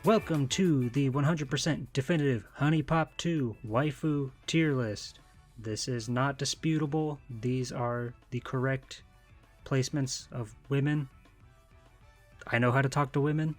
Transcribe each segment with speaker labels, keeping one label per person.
Speaker 1: Welcome to the 100% definitive Huniepop 2 waifu tier list. This is not disputable. These are the correct placements of women. I know how to talk to women.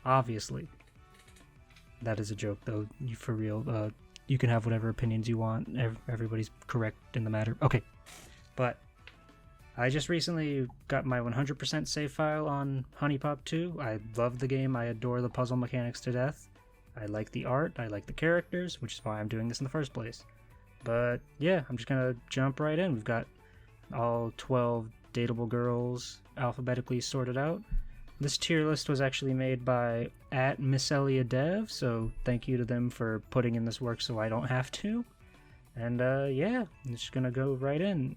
Speaker 1: Obviously. That is a joke though, for real. You can have whatever opinions you want. Everybody's correct in the matter. Okay. But I just recently got my 100% save file on Huniepop 2. I love the game. I adore the puzzle mechanics to death. I like the art. I like the characters, which is why I'm doing this in the first place. But yeah, I'm just gonna jump right in. We've got all 12 dateable girls alphabetically sorted out. This tier list was actually made by @MissEliaDev, so thank you to them for putting in this work so I don't have to. And yeah, I'm just gonna go right in.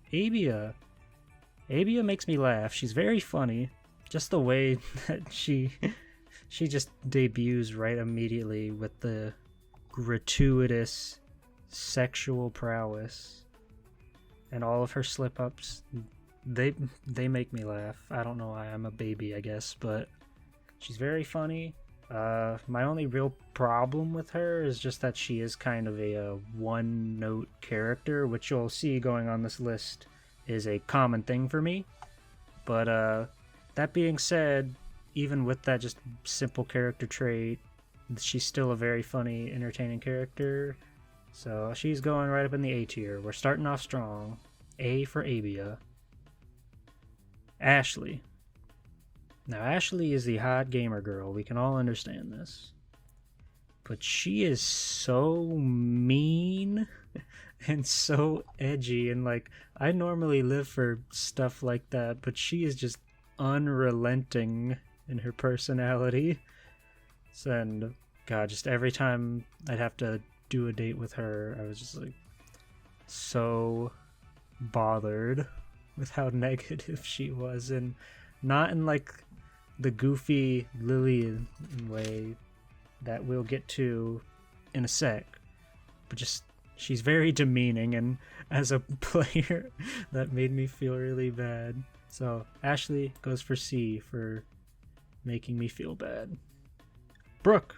Speaker 1: Abia makes me laugh. She's very funny. Just the way that she just debuts right immediately with the gratuitous sexual prowess and all of her slip-ups. They make me laugh. I don't know why. I'm a baby, I guess, but she's very funny. My only real problem with her is just that she is kind of a one-note character, which you'll see going on this list is a common thing for me. But that being said, even with that just simple character trait, she's still a very funny, entertaining character. So she's going right up in the A tier. We're starting off strong. A for Abia. Ashley. Now Ashley is the hot gamer girl. We can all understand this. But she is so mean and so edgy, and like, I normally live for stuff like that, but she is just unrelenting in her personality. And god, just every time I'd have to do a date with her, I was just like so bothered with how negative she was, and not in like the goofy Lillian way that we'll get to in a sec, but just she's very demeaning, and as a player that made me feel really bad. So Ashley goes for C for making me feel bad. Brooke.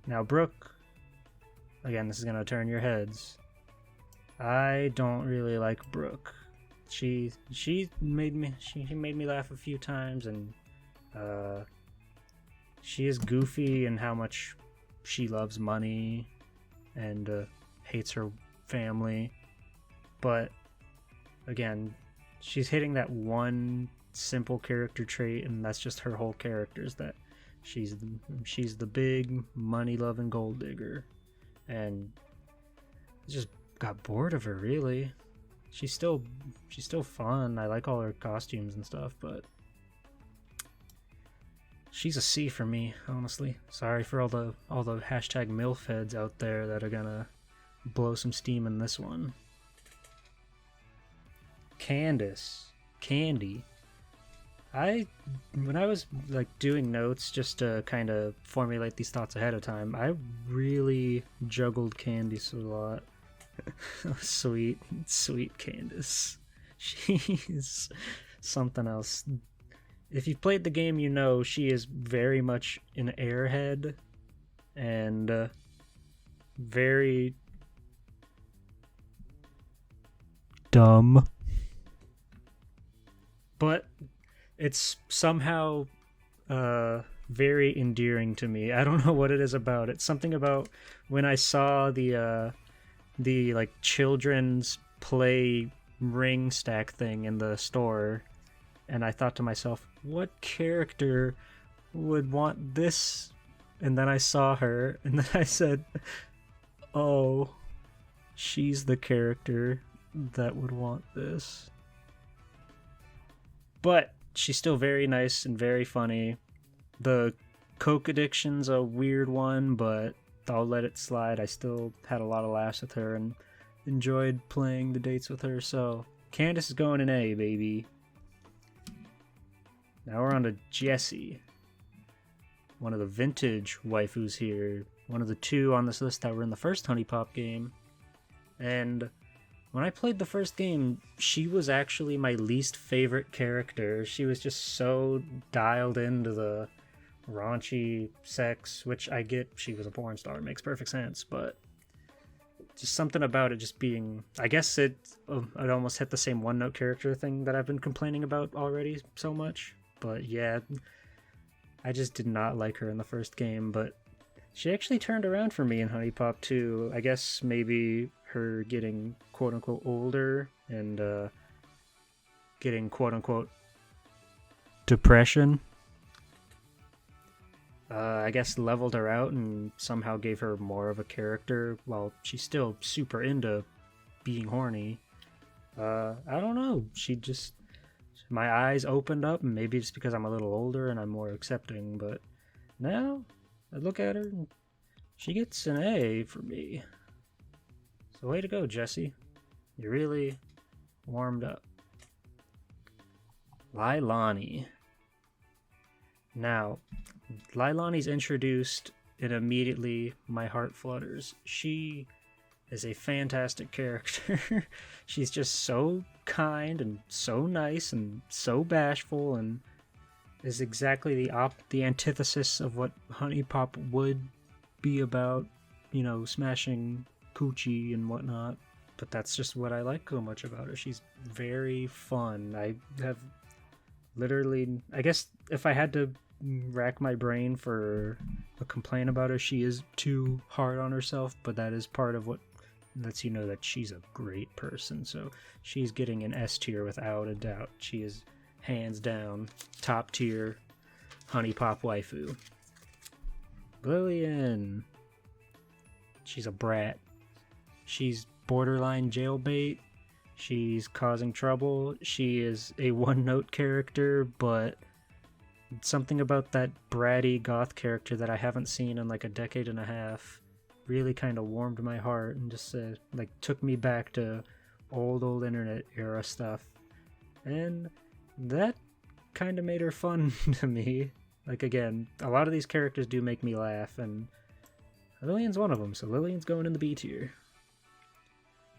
Speaker 1: Now Brooke, again, this is gonna turn your heads. I don't really like Brooke. She made me laugh a few times, and she is goofy in how much she loves money and hates her family. But again, she's hitting that one simple character trait, and that's just her whole character, is that she's the big money-loving gold digger. And I just got bored of her, really. She's still fun. I like all her costumes and stuff, but she's a C for me, honestly. Sorry for all the hashtag MILF heads out there that are gonna blow some steam in this one. Candy. When I was like doing notes just to kind of formulate these thoughts ahead of time, I really juggled Candice a lot. Sweet Candice. She's something else. If you've played the game, you know she is very much an airhead and very dumb. But it's somehow very endearing to me. I don't know what it is about it. Something about when I saw the like children's play ring stack thing in the store, and I thought to myself, what character would want this? And then I saw her, and then I said, oh, she's the character that would want this. But she's still very nice and very funny. The coke addiction's a weird one, but I'll let it slide. I still had a lot of laughs with her and enjoyed playing the dates with her. So Candice is going in A, baby. Now we're on to Jessie. One of the vintage waifus here. One of the two on this list that were in the first Huniepop game. And when I played the first game, she was actually my least favorite character. She was just so dialed into the raunchy sex, which I get, she was a porn star, it makes perfect sense, but just something about it just being, I guess it almost hit the same one note character thing that I've been complaining about already so much. But yeah, I just did not like her in the first game, but she actually turned around for me in Huniepop 2. I guess maybe her getting quote unquote older and getting quote unquote depression, I guess leveled her out and somehow gave her more of a character while she's still super into being horny. I don't know. My eyes opened up, and maybe it's because I'm a little older and I'm more accepting, but now I look at her and she gets an A for me. So way to go, Jesse. You really warmed up. Lilani. Now, Lilani's introduced and immediately my heart flutters. She is a fantastic character. She's just so kind and so nice and so bashful and is exactly the antithesis of what Huniepop would be about, you know, smashing coochie and whatnot. But that's just what I like so much about her. She's very fun. I have literally, I guess if I had to rack my brain for a complaint about her, she is too hard on herself, but that is part of what lets you know that she's a great person. So she's getting an S tier without a doubt. She is hands down top tier Huniepop waifu. Lillian. She's a brat. She's borderline jailbait. She's causing trouble. She is a one-note character, but something about that bratty goth character that I haven't seen in like a decade and a half really kind of warmed my heart and just like took me back to old internet era stuff. And that kind of made her fun to me. Like, again, a lot of these characters do make me laugh, and Lillian's one of them, so Lillian's going in the B tier.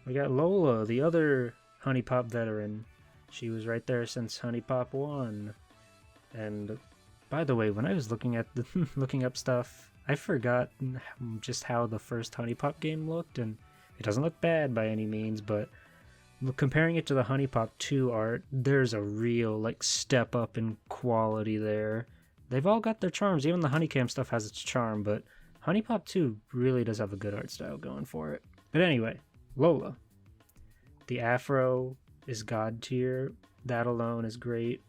Speaker 1: We got Lola, the other Huniepop veteran. She was right there since Huniepop 1. And by the way, when I was looking up stuff, I forgot just how the first Huniepop game looked, and it doesn't look bad by any means, but comparing it to the Huniepop 2 art, there's a real like step up in quality there. They've all got their charms. Even the Honeycam stuff has its charm, but Huniepop 2 really does have a good art style going for it. But anyway, Lola. The afro is god tier. That alone is great.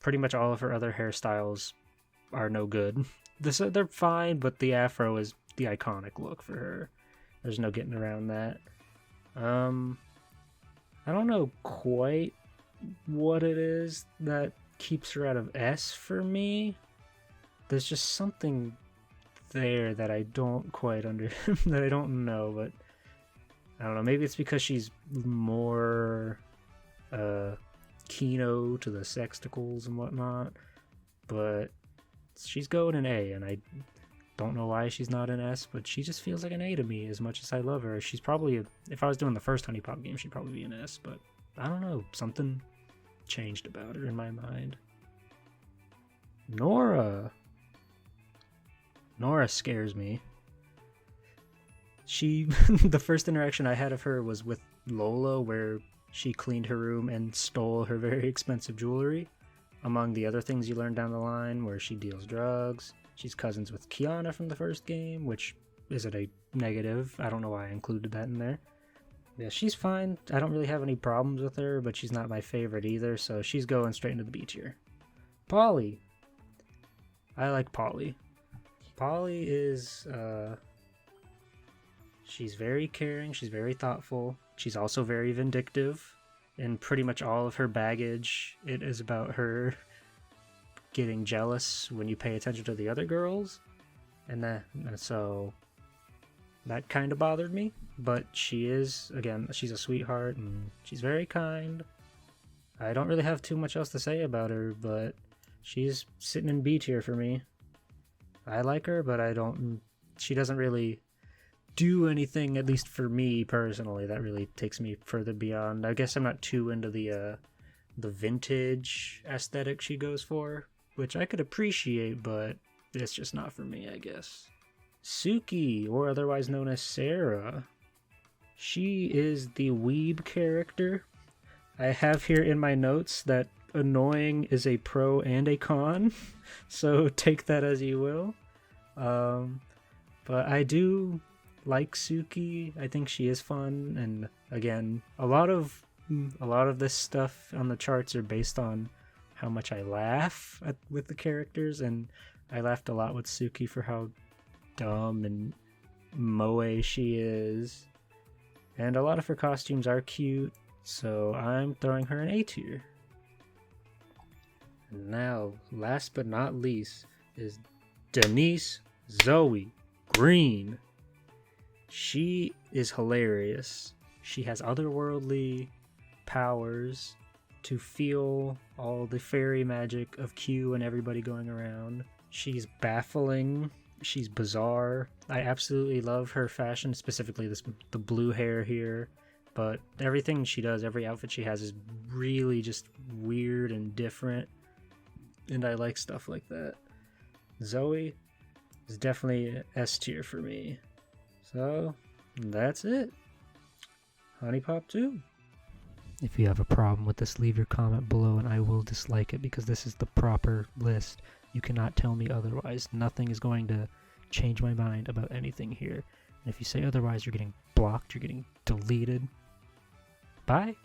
Speaker 1: Pretty much all of her other hairstyles are no good. They're fine, but the afro is the iconic look for her. There's no getting around that. I don't know quite what it is that keeps her out of S for me. There's just something there that I don't quite that I don't know, but I don't know, maybe it's because she's more kino to the sexticles and whatnot, but she's going an A, and I don't know why she's not an S, but she just feels like an A to me as much as I love her. She's probably, if I was doing the first Huniepop game, she'd probably be an S, but I don't know, something changed about her in my mind. Nora scares me. The first interaction I had of her was with Lola, where she cleaned her room and stole her very expensive jewelry, among the other things you learn down the line, where she deals drugs. She's cousins with Kiana from the first game, which isn't a negative. I don't know why I included that in there. Yeah, she's fine. I don't really have any problems with her, but she's not my favorite either, so she's going straight into the B tier. Polly. I like Polly. Polly is, she's very caring, she's very thoughtful, she's also very vindictive. In pretty much all of her baggage, it is about her getting jealous when you pay attention to the other girls. And so that kind of bothered me, but she's a sweetheart and she's very kind. I don't really have too much else to say about her, but she's sitting in B tier for me. I like her, but she doesn't really do anything, at least for me personally, that really takes me further beyond. I guess I'm not too into the vintage aesthetic she goes for, which I could appreciate, but it's just not for me, I guess. Suki, or otherwise known as Sarah. She is the weeb character. I have here in my notes that annoying is a pro and a con, so take that as you will. But I do like Suki. I think she is fun, and again, a lot of this stuff on the charts are based on how much I laugh with the characters, and I laughed a lot with Suki for how dumb and moe she is. And a lot of her costumes are cute, so I'm throwing her an A tier. Now, last but not least, is Denise Zoe Green. She is hilarious. She has otherworldly powers to feel all the fairy magic of Q and everybody going around. She's baffling. She's bizarre. I absolutely love her fashion, specifically the blue hair here. But everything she does, every outfit she has is really just weird and different. And I like stuff like that. Zoe is definitely S tier for me. So, that's it. Huniepop 2. If you have a problem with this, leave your comment below and I will dislike it because this is the proper list. You cannot tell me otherwise. Nothing is going to change my mind about anything here. And if you say otherwise, you're getting blocked, you're getting deleted. Bye.